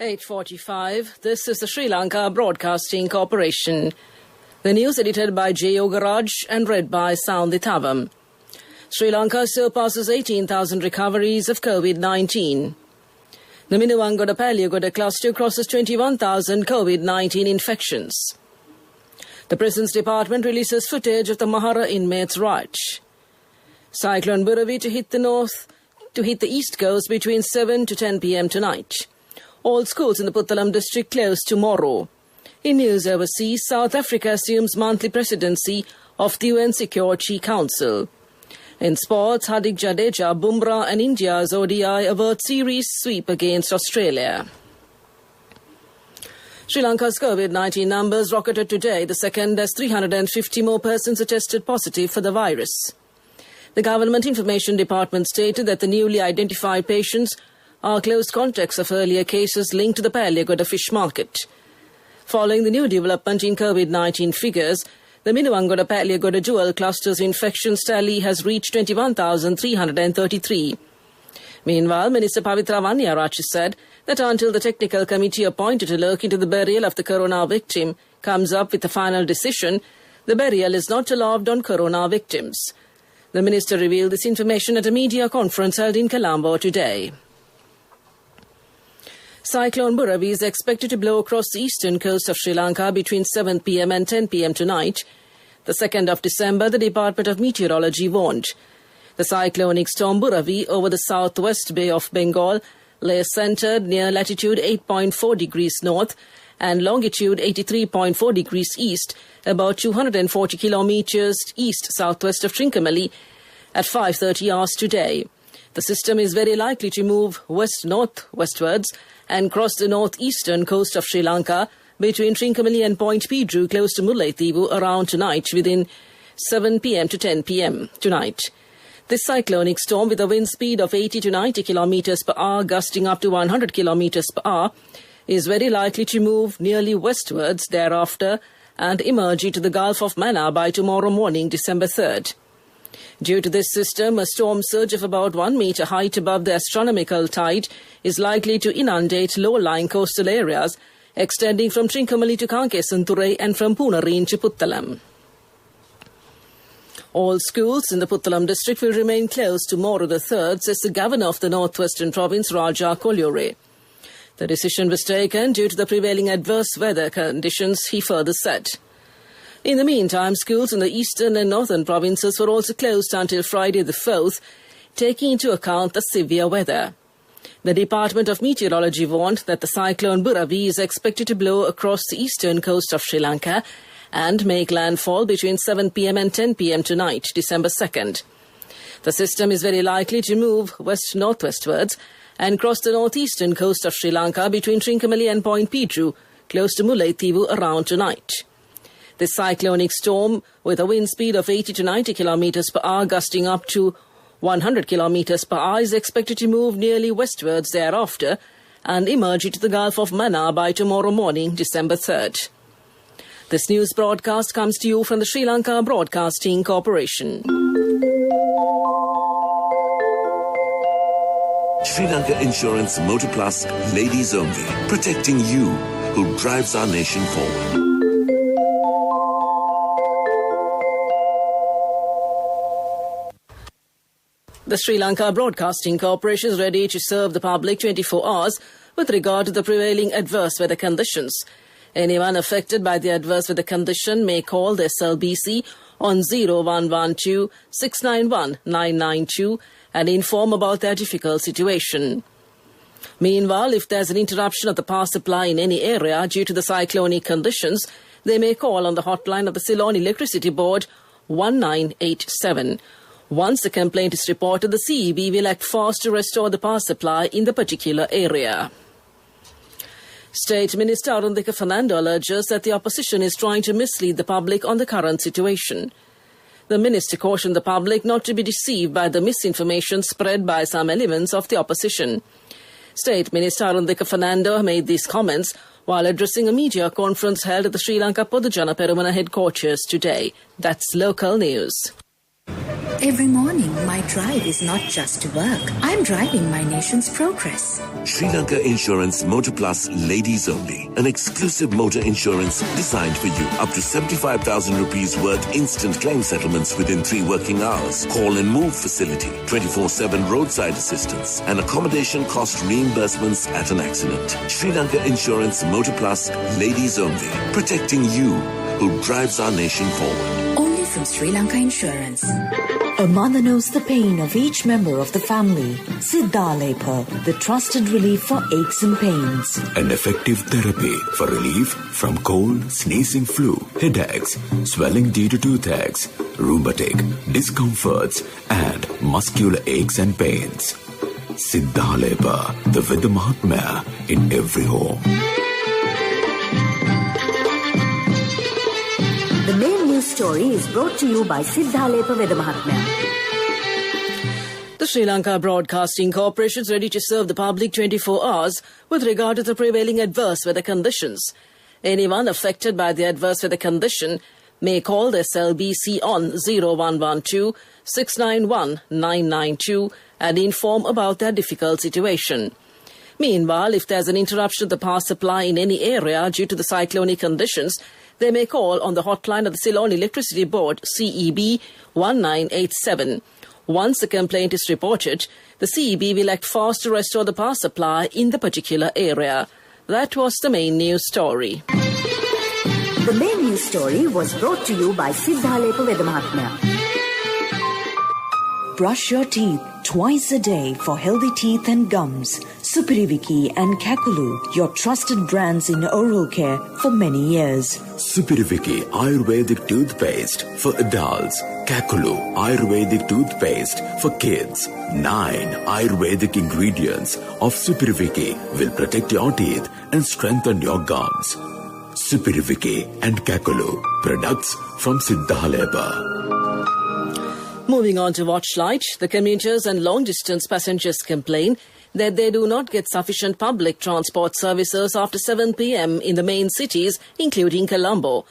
8:45. This is the Sri Lanka Broadcasting Corporation. The news edited by J. Yogaraj and read by Soundithavam. Sri Lanka surpasses 18,000 recoveries of COVID-19. The Minuwangoda-Palyagoda cluster crosses 21,000 COVID-19 infections. The Prisons Department releases footage of the Mahara inmates' riot. Cyclone Buravi to hit the east coast between 7 to 10 p.m. tonight. All schools in the Puttalam district closed tomorrow. In news overseas, South Africa assumes monthly presidency of the UN Security Council. In sports, Hardik Jadeja, Bumrah and India's ODI avert series sweep against Australia. Sri Lanka's COVID-19 numbers rocketed today, the second as 350 more persons are tested positive for the virus. The Government Information Department stated that the newly identified patients are close contacts of earlier cases linked to the Palyagoda fish market. Following the new development in COVID-19 figures, the Minuwangoda-Palyagoda dual cluster's infections tally has reached 21,333. Meanwhile, Minister Pavitra Vanniyarachchi said that until the technical committee appointed to look into the burial of the corona victim comes up with a final decision, the burial is not allowed on corona victims. The minister revealed this information at a media conference held in Colombo today. Cyclone Buravi is expected to blow across the eastern coast of Sri Lanka between 7 p.m. and 10 p.m. tonight. The 2nd of December, the Department of Meteorology warned. The cyclonic storm Buravi over the southwest Bay of Bengal lay centered near latitude 8.4 degrees north and longitude 83.4 degrees east, about 240 kilometers east-southwest of Trincomalee at 5:30 hours today. The system is very likely to move west-northwestwards and cross the northeastern coast of Sri Lanka between Trincomalee and Point Pedro close to Mullaitivu around tonight within 7 p.m. to 10 p.m. tonight. This cyclonic storm with a wind speed of 80 to 90 kilometers per hour gusting up to 100 kilometers per hour is very likely to move nearly westwards thereafter and emerge into the Gulf of Mannar by tomorrow morning, December 3rd. Due to this system, a storm surge of about 1 meter height above the astronomical tide is likely to inundate low-lying coastal areas extending from Trincomalee to Kankesanturai and from Punareen to Puttalam. All schools in the Puttalam district will remain closed tomorrow the 3rd, says the governor of the northwestern province, Raja Kolyure. The decision was taken due to the prevailing adverse weather conditions, he further said. In the meantime, schools in the eastern and northern provinces were also closed until Friday the 4th, taking into account the severe weather. The Department of Meteorology warned that the cyclone Buravi is expected to blow across the eastern coast of Sri Lanka and make landfall between 7 p.m. and 10 p.m. tonight, December 2nd. The system is very likely to move west-northwestwards and cross the northeastern coast of Sri Lanka between Trincomalee and Point Pedro, close to Mullaitivu around tonight. This cyclonic storm, with a wind speed of 80 to 90 kilometers per hour gusting up to 100 kilometers per hour, is expected to move nearly westwards thereafter and emerge into the Gulf of Mannar by tomorrow morning, December 3rd. This news broadcast comes to you from the Sri Lanka Broadcasting Corporation. Sri Lanka Insurance Motor Plus Ladies Only, protecting you who drives our nation forward. The Sri Lanka Broadcasting Corporation is ready to serve the public 24 hours with regard to the prevailing adverse weather conditions. Anyone affected by the adverse weather condition may call the SLBC on 0112 691 992 and inform about their difficult situation. Meanwhile, if there's an interruption of the power supply in any area due to the cyclonic conditions, they may call on the hotline of the Ceylon Electricity Board 1987. Once the complaint is reported, the CEB will act fast to restore the power supply in the particular area. State Minister Arundhika Fernando alleges that the opposition is trying to mislead the public on the current situation. The minister cautioned the public not to be deceived by the misinformation spread by some elements of the opposition. State Minister Arundhika Fernando made these comments while addressing a media conference held at the Sri Lanka Podujana Perumana headquarters today. That's local news. Every morning, my drive is not just to work. I'm driving my nation's progress. Sri Lanka Insurance Motor Plus Ladies Only. An exclusive motor insurance designed for you. Up to 75,000 rupees worth instant claim settlements within 3 working hours. Call and move facility. 24/7 roadside assistance. And accommodation cost reimbursements at an accident. Sri Lanka Insurance Motor Plus Ladies Only. Protecting you who drives our nation forward. Only from Sri Lanka Insurance. A mother knows the pain of each member of the family. Siddhalepa, the trusted relief for aches and pains. An effective therapy for relief from cold, sneezing, flu, headaches, swelling due to toothaches, rheumatic, discomforts, and muscular aches and pains. Siddhalepa, the Vedha Mahatmya in every home. The main news story is brought to you by Siddhalepa Vedha Mahatmya. The Sri Lanka Broadcasting Corporation is ready to serve the public 24 hours with regard to the prevailing adverse weather conditions. Anyone affected by the adverse weather condition may call the SLBC on 0112 691 992 and inform about their difficult situation. Meanwhile, if there's an interruption of the power supply in any area due to the cyclonic conditions, they may call on the hotline of the Ceylon Electricity Board, CEB 1987. Once a complaint is reported, the CEB will act fast to restore the power supply in the particular area. That was the main news story. The main news story was brought to you by Siddhalepa Vedha Mahatmya. Brush your teeth twice a day for healthy teeth and gums. Supiriviki and Kakulu, your trusted brands in oral care for many years. Supiriviki Ayurvedic toothpaste for adults. Kakulu Ayurvedic toothpaste for kids. 9 Ayurvedic ingredients of Supiriviki will protect your teeth and strengthen your gums. Supiriviki and Kakulu, products from Siddhalepa. Moving on to Watchlight, the commuters and long-distance passengers complain that they do not get sufficient public transport services after 7 p.m. in the main cities, including Colombo.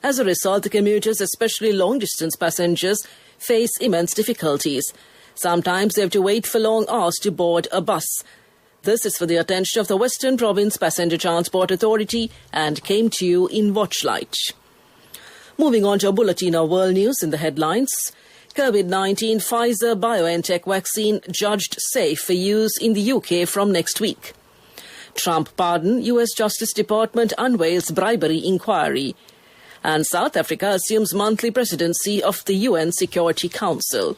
As a result, the commuters, especially long-distance passengers, face immense difficulties. Sometimes they have to wait for long hours to board a bus. This is for the attention of the Western Province Passenger Transport Authority and came to you in Watchlight. Moving on to a bulletin of world news in the headlines. COVID-19 Pfizer-BioNTech vaccine judged safe for use in the UK from next week. Trump pardon, US Justice Department unveils bribery inquiry. And South Africa assumes monthly presidency of the UN Security Council.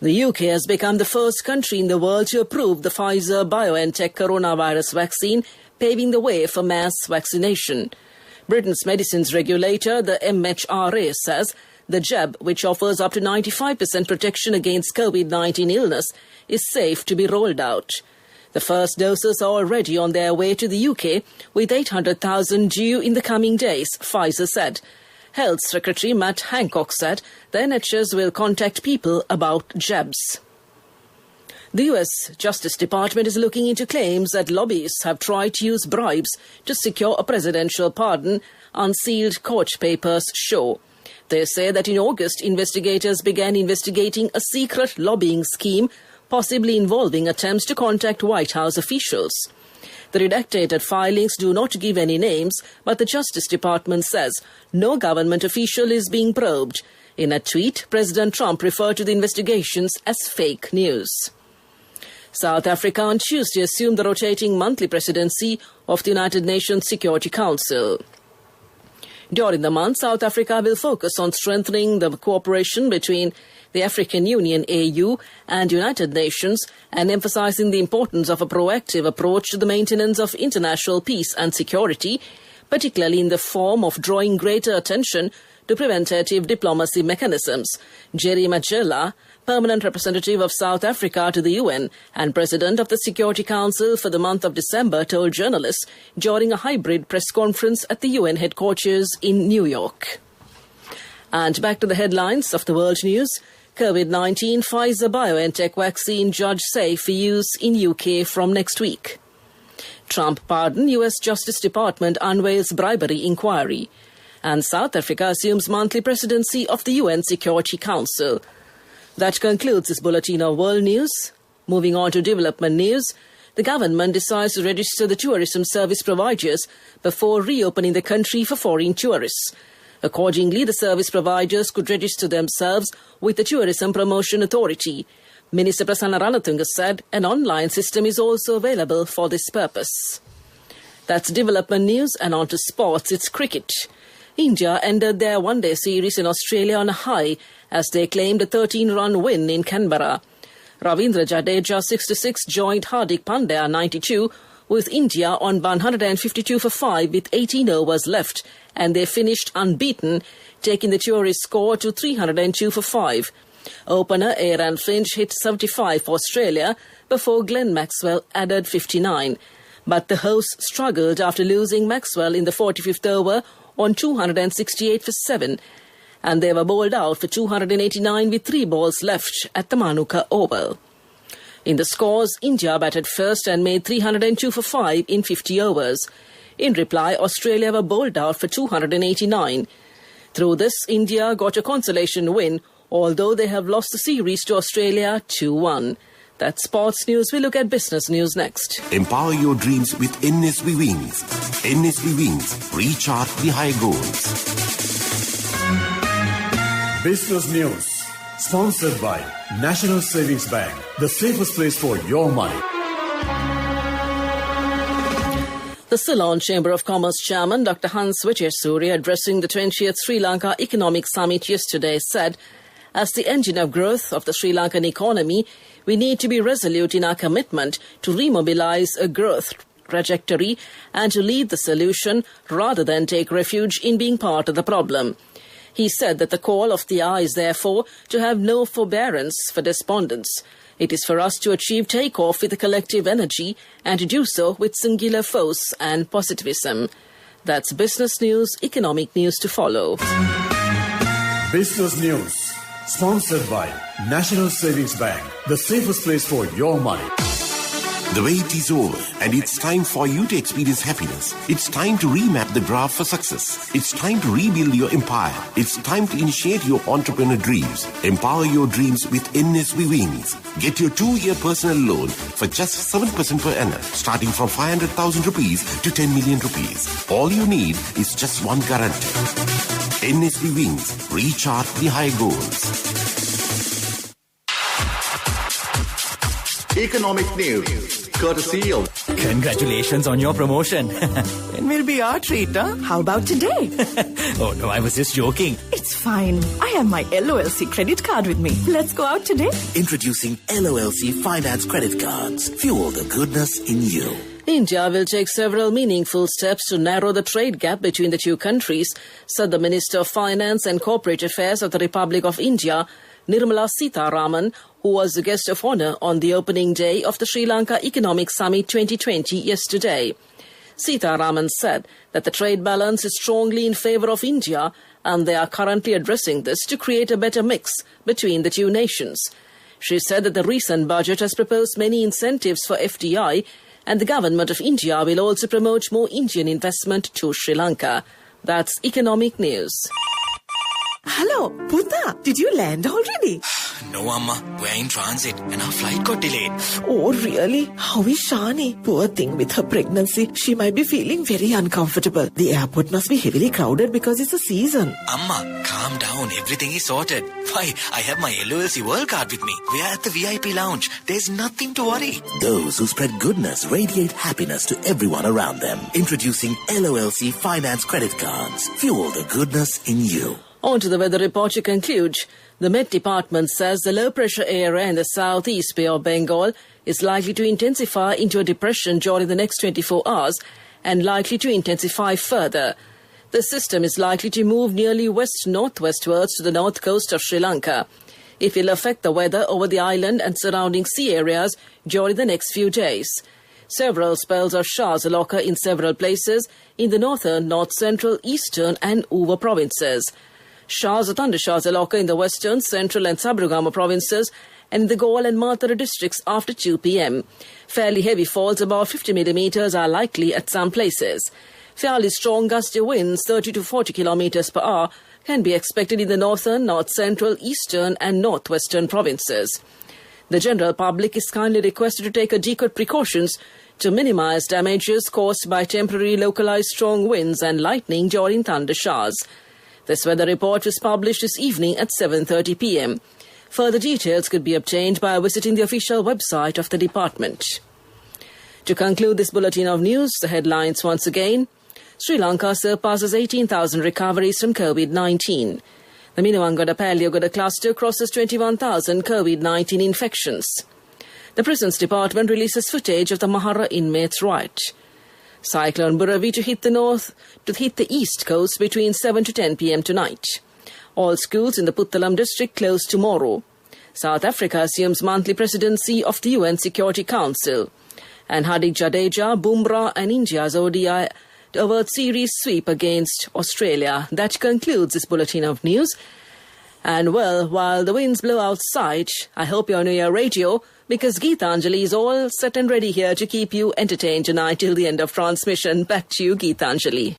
The UK has become the first country in the world to approve the Pfizer-BioNTech coronavirus vaccine, paving the way for mass vaccination. Britain's medicines regulator, the MHRA, says the jab, which offers up to 95% protection against COVID-19 illness, is safe to be rolled out. The first doses are already on their way to the UK, with 800,000 due in the coming days, Pfizer said. Health Secretary Matt Hancock said the NHS will contact people about jabs. The US Justice Department is looking into claims that lobbyists have tried to use bribes to secure a presidential pardon, unsealed court papers show. They say that in August, investigators began investigating a secret lobbying scheme, possibly involving attempts to contact White House officials. The redacted filings do not give any names, but the Justice Department says no government official is being probed. In a tweet, President Trump referred to the investigations as fake news. South Africa on Tuesday assumed the rotating monthly presidency of the United Nations Security Council. During the month, South Africa will focus on strengthening the cooperation between the African Union AU and United Nations and emphasizing the importance of a proactive approach to the maintenance of international peace and security, particularly in the form of drawing greater attention to preventative diplomacy mechanisms. Jerry Magella, permanent representative of South Africa to the UN and president of the Security Council for the month of December, told journalists during a hybrid press conference at the UN headquarters in New York. And back to the headlines of the world news. COVID-19 Pfizer-BioNTech vaccine judged safe for use in UK from next week. Trump pardon, US Justice Department unveils bribery inquiry. And South Africa assumes monthly presidency of the UN Security Council. That concludes this bulletin of world news. Moving on to development news, the government decides to register the tourism service providers before reopening the country for foreign tourists. Accordingly, the service providers could register themselves with the Tourism Promotion Authority. Minister Prasanna Ranatunga said an online system is also available for this purpose. That's development news, and on to sports. It's cricket. India ended their one-day series in Australia on a high as they claimed a 13-run win in Canberra. Ravindra Jadeja 66 joined Hardik Pandya 92 with India on 152 for 5 with 18 overs left, and they finished unbeaten, taking the tourist score to 302 for 5. Opener Aaron Finch hit 75 for Australia before Glenn Maxwell added 59. But the hosts struggled after losing Maxwell in the 45th over on 268 for 7, and they were bowled out for 289 with 3 balls left at the Manuka Oval. In the scores, India batted first and made 302 for 5 in 50 overs. In reply, Australia were bowled out for 289. Through this, India got a consolation win, although they have lost the series to Australia 2-1. That's sports news. We look at business news next. Empower your dreams with NSV Wings. NSV Wings. Recharge the high goals. Business news. Sponsored by National Savings Bank. The safest place for your money. The Ceylon Chamber of Commerce Chairman Dr. Hans Wijesuri, addressing the 20th Sri Lanka Economic Summit yesterday, said, "As the engine of growth of the Sri Lankan economy, we need to be resolute in our commitment to remobilize a growth trajectory and to lead the solution rather than take refuge in being part of the problem." He said that the call of the hour is therefore to have no forbearance for despondence. It is for us to achieve takeoff with a collective energy and to do so with singular force and positivism. That's business news, economic news to follow. Business news. Sponsored by National Savings Bank. The safest place for your money. The wait is over, and it's time for you to experience happiness. It's time to remap the graph for success. It's time to rebuild your empire. It's time to initiate your entrepreneur dreams. Empower your dreams with NSV Wings. Get your 2-year personal loan for just 7% per annum, starting from 500,000 rupees to 10 million rupees. All you need is just one guarantee. NSV Wings. Recharge the high goals. Economic news, courtesy of... Congratulations on your promotion. It will be our treat, huh? How about today? Oh no, I was just joking. It's fine. I have my LOLC credit card with me. Let's go out today. Introducing LOLC Finance Credit Cards. Fuel the goodness in you. India will take several meaningful steps to narrow the trade gap between the two countries, said the Minister of Finance and Corporate Affairs of the Republic of India, Nirmala Sitharaman, who was the guest of honour on the opening day of the Sri Lanka Economic Summit 2020 yesterday. Sitharaman said that the trade balance is strongly in favour of India and they are currently addressing this to create a better mix between the two nations. She said that the recent budget has proposed many incentives for FDI and the government of India will also promote more Indian investment to Sri Lanka. That's economic news. Hello, Buddha. Did you land already? No, Amma. We're in transit and our flight got delayed. Oh, really? How is Shani? Poor thing with her pregnancy. She might be feeling very uncomfortable. The airport must be heavily crowded because it's a season. Amma, calm down. Everything is sorted. Why, I have my LOLC World Card with me. We are at the VIP lounge. There's nothing to worry. Those who spread goodness radiate happiness to everyone around them. Introducing LOLC Finance Credit Cards. Fuel the goodness in you. On to the weather report to conclude. The Met Department says the low-pressure area in the southeast Bay of Bengal is likely to intensify into a depression during the next 24 hours and likely to intensify further. The system is likely to move nearly west-northwestwards to the north coast of Sri Lanka. It will affect the weather over the island and surrounding sea areas during the next few days. Several spells of showers will occur in several places in the northern, north-central, eastern and Uva provinces. Showers or thundershowers will occur in the western, central and Sabrugama provinces and in the Gaul and Mathura districts after 2 p.m. Fairly heavy falls, about 50 millimetres, are likely at some places. Fairly strong gusty winds, 30 to 40 kilometres per hour, can be expected in the northern, north-central, eastern and northwestern provinces. The general public is kindly requested to take adequate precautions to minimize damages caused by temporary localized strong winds and lightning during thunder showers. This weather report was published this evening at 7:30 p.m. Further details could be obtained by visiting the official website of the department. To conclude this bulletin of news, the headlines once again. Sri Lanka surpasses 18,000 recoveries from COVID-19. The Minuwangoda-Palliyogoda cluster crosses 21,000 COVID-19 infections. The Prisons Department releases footage of the Mahara inmates' riot. Cyclone Buravi to hit the east coast between 7 to 10 p.m. tonight. All schools in the Puttalam district close tomorrow. South Africa assumes monthly presidency of the UN Security Council. And Hardik Jadeja, Bumrah and India's ODI World Series sweep against Australia. That concludes this bulletin of news. And well, while the winds blow outside, I hope you're on your radio, because Geetanjali is all set and ready here to keep you entertained tonight till the end of transmission. Back to you, Geetanjali.